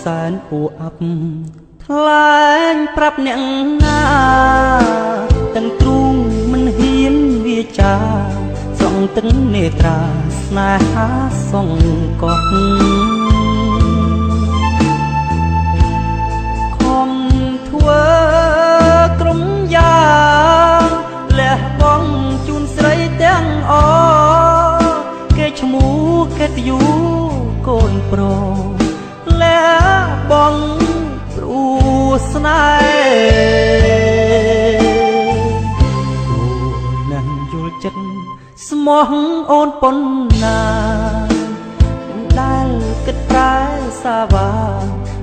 សែនអួអាប់ថ្លែងប្រាប់អ្នកណាទាំងទ្រូងមិនហ៊ានវាចាស្រង់ទឹកនេត្រាស្នេហាសងកត់ខំធ្វើក្រុមយ៉ាងលះបង់ជូនស្រីទាំងអគេឈ្មោះកិត្តិយសកូនប្រុសលះបង់ព្រោះស្នេហ៍អូននឹងយល់ចិត្តស្មោះអូនប៉ុណ្ណាដែលគិតប្រែសាវា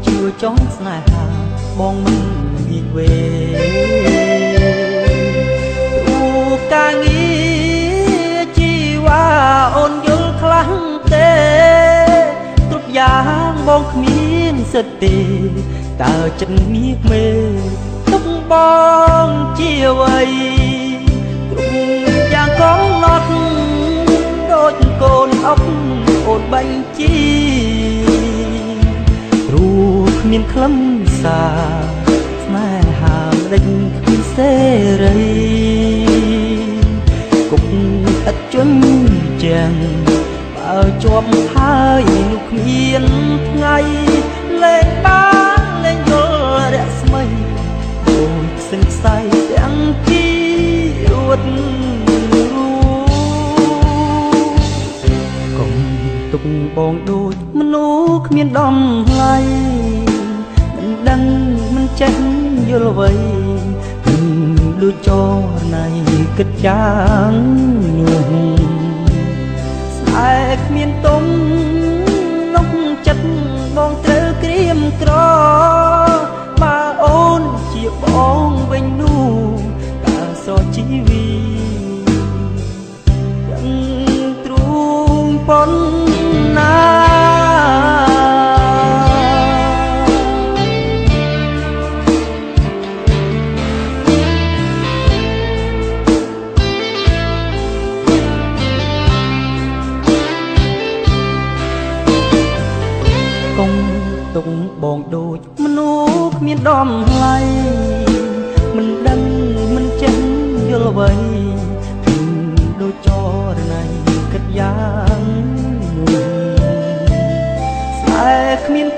ជឿចង់ស្នេហាបងមិនងាកវេរូបការងារជីវ៉ាអូនយល់ខ្លាំងទេគ្រប់យ៉ាងបងគ្មានសិទ្ធទេតើចិត្តងាកមេទុកបងជាអ្វីគ្រប់យ៉ាងកងណត់ដូចកូនអុកអូនបញ្ជីរូបគ្មានខ្លឹមសារស្នេហាដេញគ្មានសេរីគុកឥតជន់ចាំងបើជាប់ហើយនោះគ្មានថ្ងៃលេងបានលេងយល់រស្មីដូចសិនខ្សែទាំងជីវិតកុំទុកបងដូចមនុស្សគ្មានដំថ្លៃមិនដឹងមិនចេះយល់អ្វីដូចចរណៃគិតយ៉ាងនោះស្នេហ៍គ្មានទុំនុកចិត្តបងត្រូវក្រៀមក្របើអូនជាបងវិញនោះតើសជីវីដឹងទ្រូងប៉ុណ្ណាកុំទុកបងដូចមនុស្សគ្មានដំថ្លៃមិនដឹងមិនចេះយល់អ្វីដូចចរណៃគិតយ៉ាងនោះស្នេហ៍គ្មាន